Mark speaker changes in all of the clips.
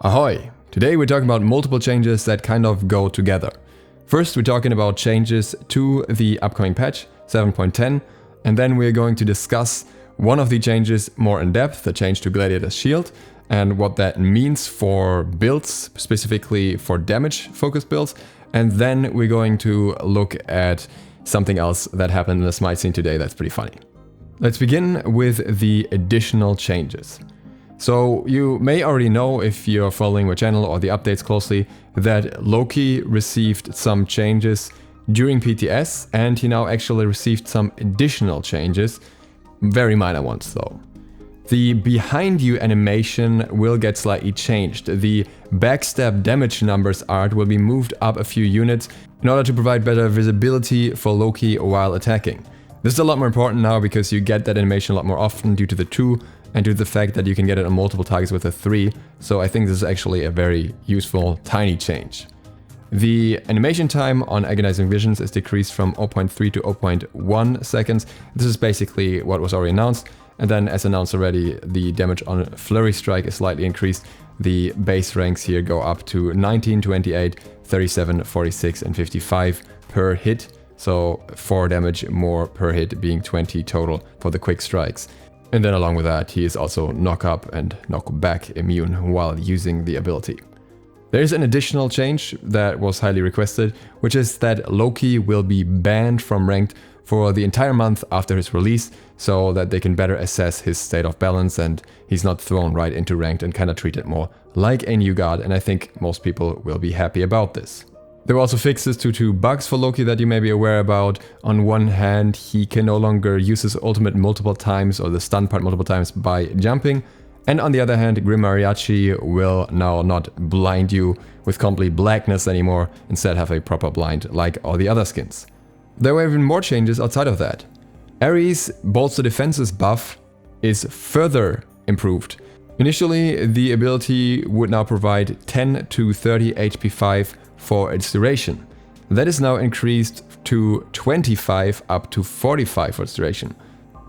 Speaker 1: Ahoy! Today we're talking about multiple changes that kind of go together. First, we're talking about changes to the upcoming patch 7.10, and then we're going to discuss one of the changes more in depth, the change to Gladiator Shield, and what that means for builds, specifically for damage focused builds. And then we're going to look at something else that happened in the SMITE scene today that's pretty funny. Let's begin with the additional changes. So you may already know, if you're following my channel or the updates closely, that Loki received some changes during PTS, and he now actually received some additional changes, very minor ones though. The behind you animation will get slightly changed. The backstab damage numbers art will be moved up a few units in order to provide better visibility for Loki while attacking. This is a lot more important now because you get that animation a lot more often due to the 2 and due to the fact that you can get it on multiple targets with a 3, so I think this is actually a very useful tiny change. The animation time on agonizing visions is decreased from 0.3 to 0.1 seconds. This is basically what was already announced. And then, as announced already, the damage on Flurry Strike is slightly increased. The base ranks here go up to 19, 28, 37, 46 and 55 per hit. So 4 damage more per hit, being 20 total for the quick strikes. And then along with that, he is also knock up and knock back immune while using the ability. There is an additional change that was highly requested, which is that Loki will be banned from ranked for the entire month after his release, so that they can better assess his state of balance and he's not thrown right into ranked and kind of treated more like a new god, and I think most people will be happy about this. There were also fixes to 2 bugs for Loki that you may be aware about. On one hand, he can no longer use his ultimate multiple times or the stun part multiple times by jumping. And on the other hand, Grim Mariachi will now not blind you with complete blackness anymore, instead have a proper blind like all the other skins. There were even more changes outside of that. Ares' Bolster Defenses buff is further improved. Initially, the ability would now provide 10 to 30 HP 5 for its duration. That is now increased to 25 up to 45 for its duration.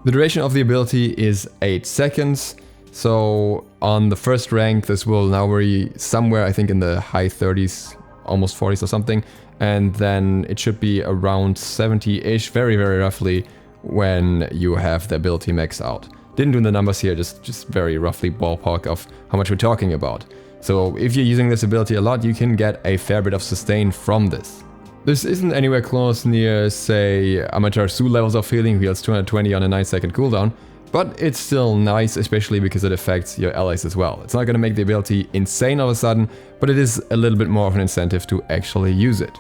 Speaker 1: The duration of the ability is 8 seconds, so on the first rank this will now be somewhere, I think, in the high 30s, almost 40s or something, and then it should be around 70-ish, very roughly, when you have the ability maxed out. Didn't do the numbers here, just very roughly ballpark of how much we're talking about. So if you're using this ability a lot, you can get a fair bit of sustain from this. This isn't anywhere close near, say, Amaterasu levels of healing, heals 220 on a 9-second cooldown, but it's still nice, especially because it affects your allies as well. It's not going to make the ability insane all of a sudden, but it is a little bit more of an incentive to actually use it.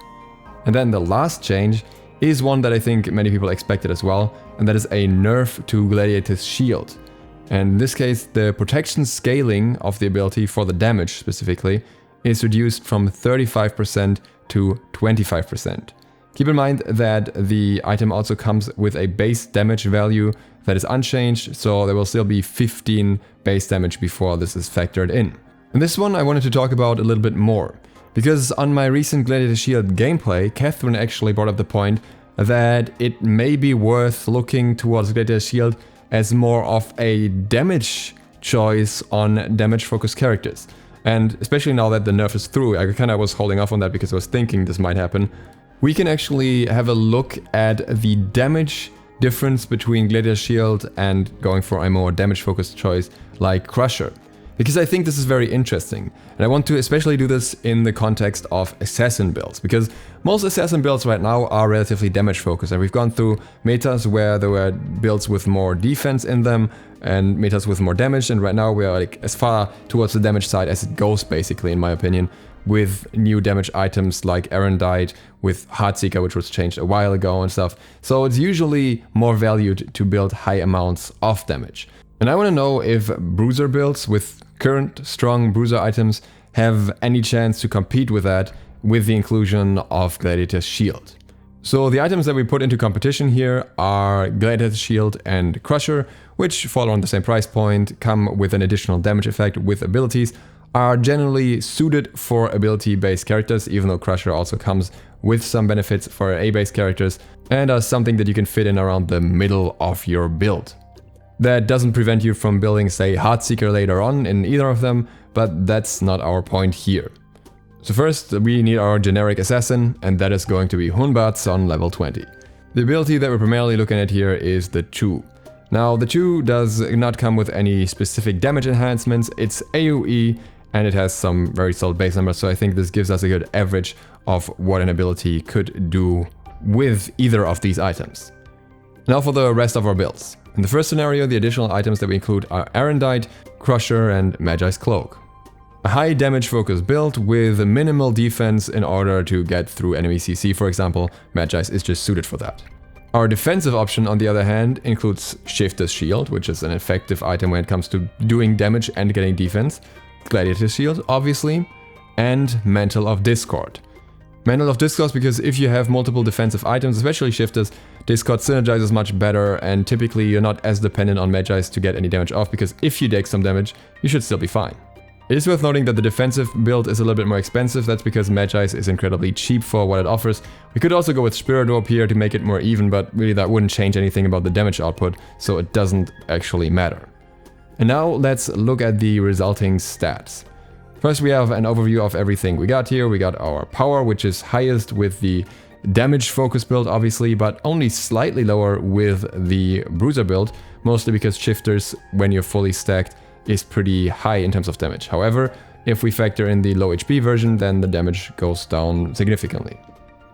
Speaker 1: And then the last change is one that I think many people expected as well, and that is a nerf to Gladiator's Shield. And in this case, the protection scaling of the ability for the damage specifically is reduced from 35% to 25%. Keep in mind that the item also comes with a base damage value that is unchanged, so there will still be 15 base damage before this is factored in. And this one I wanted to talk about a little bit more, because on my recent Gladiator Shield gameplay, Catherine actually brought up the point that it may be worth looking towards Gladiator Shield as more of a damage choice on damage focused characters. And especially now that the nerf is through, I kind of was holding off on that because I was thinking this might happen. We can actually have a look at the damage difference between Gladiator Shield and going for a more damage focused choice like Crusher. Because I think this is very interesting, and I want to especially do this in the context of assassin builds, because most assassin builds right now are relatively damage focused, and we've gone through metas where there were builds with more defense in them and metas with more damage, and right now we are like as far towards the damage side as it goes, basically, in my opinion, with new damage items like Erendite, with Heartseeker, which was changed a while ago and stuff. So it's usually more valued to build high amounts of damage. And I want to know if bruiser builds with current strong bruiser items have any chance to compete with that with the inclusion of Gladiator's Shield. So the items that we put into competition here are Gladiator's Shield and Crusher, which fall on the same price point, come with an additional damage effect with abilities, are generally suited for ability-based characters, even though Crusher also comes with some benefits for A-based characters, and are something that you can fit in around the middle of your build. That doesn't prevent you from building, say, Heartseeker later on in either of them, but that's not our point here. So first we need our generic assassin, and that is going to be Hunbat's on level 20. The ability that we're primarily looking at here is the Chu. Now the Chu does not come with any specific damage enhancements, it's AoE and it has some very solid base numbers, so I think this gives us a good average of what an ability could do with either of these items. Now for the rest of our builds. In the first scenario, the additional items that we include are Arendite, Crusher and Magi's Cloak. A high damage focus build with minimal defense in order to get through enemy CC, for example. Magi's is just suited for that. Our defensive option, on the other hand, includes Shifter's Shield, which is an effective item when it comes to doing damage and getting defense. Gladiator Shield, obviously, and Mantle of Discord. Mantle of Discord because if you have multiple defensive items, especially Shifters, Discord synergizes much better, and typically you're not as dependent on Magi's to get any damage off, because if you take some damage, you should still be fine. It is worth noting that the defensive build is a little bit more expensive. That's because Magi's is incredibly cheap for what it offers. We could also go with Spirit Orb here to make it more even, but really that wouldn't change anything about the damage output, so it doesn't actually matter. And now let's look at the resulting stats. First we have an overview of everything we got here. We got our power, which is highest with the damage focus build obviously, but only slightly lower with the bruiser build, mostly because Shifters, when you're fully stacked, is pretty high in terms of damage. However, if we factor in the low HP version, then the damage goes down significantly.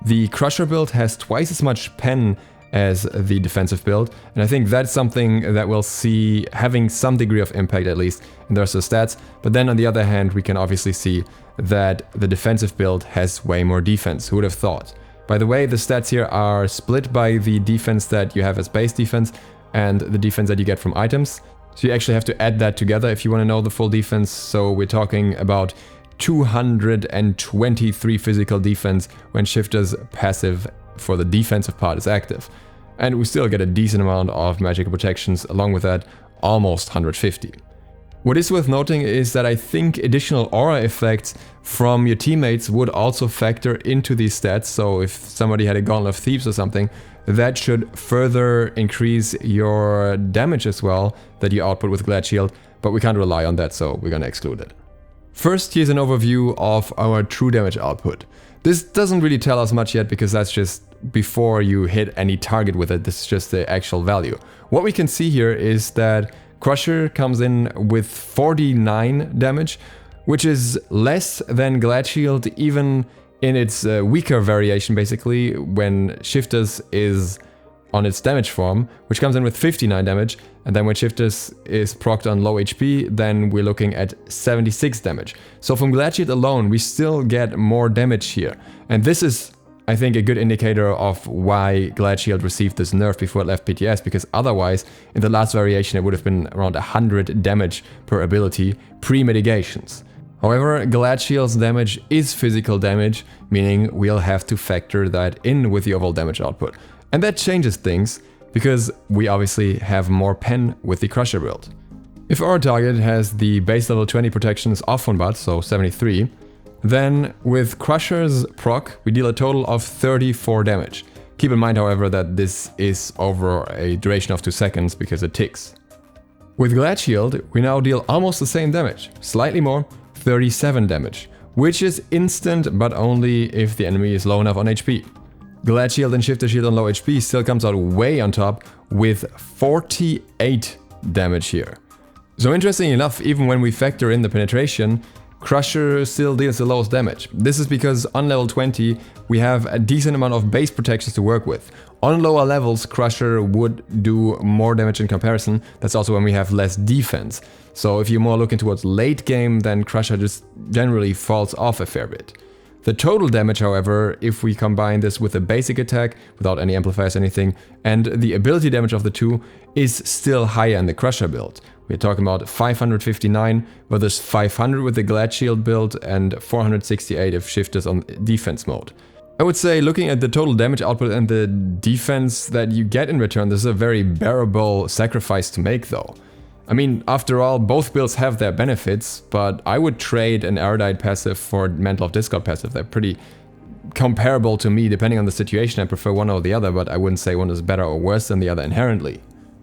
Speaker 1: The Crusher build has twice as much pen as the defensive build, and I think that's something that we'll see having some degree of impact, at least in the rest of the stats. But then on the other hand, we can obviously see that the defensive build has way more defense. Who would have thought? By the way, the stats here are split by the defense that you have as base defense and the defense that you get from items. So you actually have to add that together if you want to know the full defense. So we're talking about 223 physical defense when Shifter's passive for the defensive part is active. And we still get a decent amount of magical protections along with that, almost 150. What is worth noting is that I think additional aura effects from your teammates would also factor into these stats. So if somebody had a Gauntlet of Thieves or something, that should further increase your damage as well that you output with Glad Shield, but we can't rely on that, so we're gonna exclude it. First, here's an overview of our true damage output. This doesn't really tell us much yet because that's just before you hit any target with it. This is just the actual value. What we can see here is that Crusher comes in with 49 damage, which is less than Glad Shield, even in its weaker variation, basically, when Shifters is on its damage form, which comes in with 59 damage, and then when Shifters is procced on low HP, then we're looking at 76 damage. So from Glad Shield alone, we still get more damage here. And this is, I think, a good indicator of why Glad Shield received this nerf before it left PTS, because otherwise, in the last variation, it would have been around 100 damage per ability, pre-mitigations. However, Glad Shield's damage is physical damage, meaning we'll have to factor that in with the overall damage output. And that changes things, because we obviously have more pen with the Crusher build. If our target has the base level 20 protections off on bot, so 73, then with Crusher's proc, we deal a total of 34 damage. Keep in mind, however, that this is over a duration of 2 seconds because it ticks. With Glad Shield, we now deal almost the same damage, slightly more, 37 damage, which is instant, but only if the enemy is low enough on HP. Glad Shield and Shifter Shield on low HP still comes out way on top with 48 damage here. So interestingly enough, even when we factor in the penetration, Crusher still deals the lowest damage. This is because on level 20 we have a decent amount of base protections to work with. On lower levels, Crusher would do more damage in comparison. That's also when we have less defense. So if you're more looking towards late game, then Crusher just generally falls off a fair bit. The total damage, however, if we combine this with a basic attack, without any amplifiers or anything, and the ability damage of the two, is still higher in the Crusher build. We're talking about 559, but there's 500 with the Glad Shield build and 468 if Shifters on defense mode. I would say, looking at the total damage output and the defense that you get in return, this is a very bearable sacrifice to make though. I mean, after all, both builds have their benefits, but I would trade an Erudite passive for Mantle of Discord passive. They're pretty comparable to me, depending on the situation. I prefer one or the other, but I wouldn't say one is better or worse than the other inherently.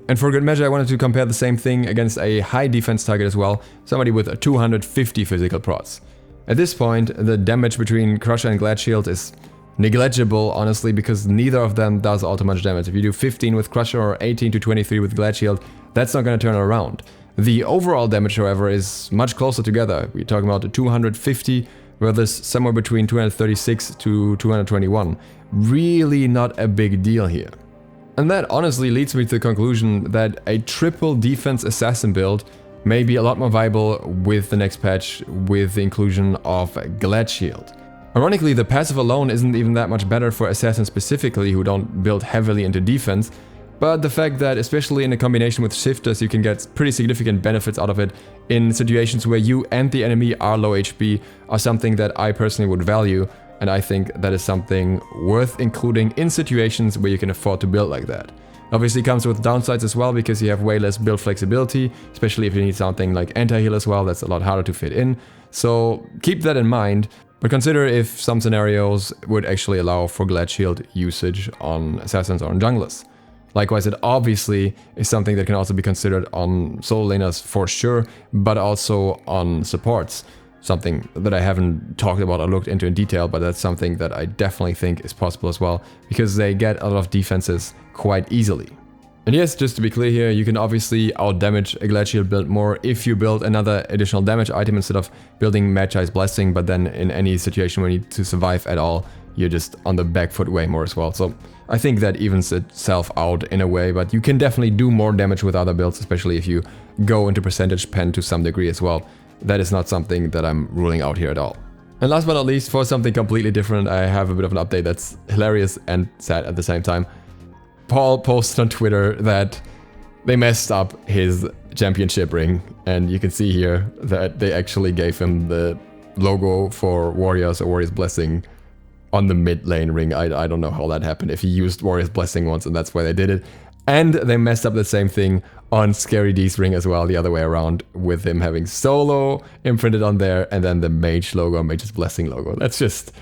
Speaker 1: And for good measure, I wanted to compare the same thing against a high defense target as well, somebody with a 250 physical procs. At this point, the damage between Crusher and Glad Shield is negligible, honestly, because neither of them does all too much damage. If you do 15 with Crusher or 18 to 23 with Glad Shield, that's not going to turn around. The overall damage, however, is much closer together. We're talking about 250 versus somewhere between 236 to 221. Really not a big deal here. And that honestly leads me to the conclusion that a triple defense assassin build may be a lot more viable with the next patch with the inclusion of Glad Shield. Ironically, the passive alone isn't even that much better for assassins specifically who don't build heavily into defense, but the fact that especially in a combination with shifters you can get pretty significant benefits out of it in situations where you and the enemy are low HP are something that I personally would value, and I think that is something worth including in situations where you can afford to build like that. Obviously comes with downsides as well because you have way less build flexibility, especially if you need something like anti-heal as well, that's a lot harder to fit in. So keep that in mind, but consider if some scenarios would actually allow for Glad Shield usage on assassins or on junglers. Likewise, it obviously is something that can also be considered on solo laners for sure, but also on supports. Something that I haven't talked about or looked into in detail, but that's something that I definitely think is possible as well, because they get a lot of defenses quite easily. And yes, just to be clear here, you can obviously outdamage a Glad Shield build more if you build another additional damage item instead of building Magi's Blessing, but then in any situation where you need to survive at all, you're just on the back foot way more as well. So I think that evens itself out in a way, but you can definitely do more damage with other builds, especially if you go into percentage pen to some degree as well. That is not something that I'm ruling out here at all. And last but not least, for something completely different, I have a bit of an update that's hilarious and sad at the same time. Paul posted on Twitter that they messed up his championship ring, and you can see here that they actually gave him the logo for Warriors or Warriors Blessing on the mid lane ring. I don't know how that happened, if he used Warriors Blessing once and that's why they did it. And they messed up the same thing on Scary D's ring as well, the other way around, with him having Solo imprinted on there and then the Mage logo, Mage's Blessing logo. That's just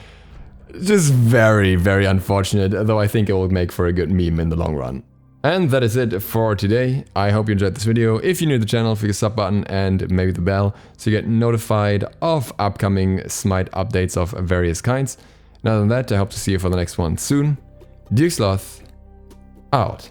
Speaker 1: very, very unfortunate, though I think it will make for a good meme in the long run. And that is it for today. I hope you enjoyed this video. If you're new to the channel, click the sub button and maybe the bell so you get notified of upcoming SMITE updates of various kinds. And other than that, I hope to see you for the next one soon. ZiSotto, out.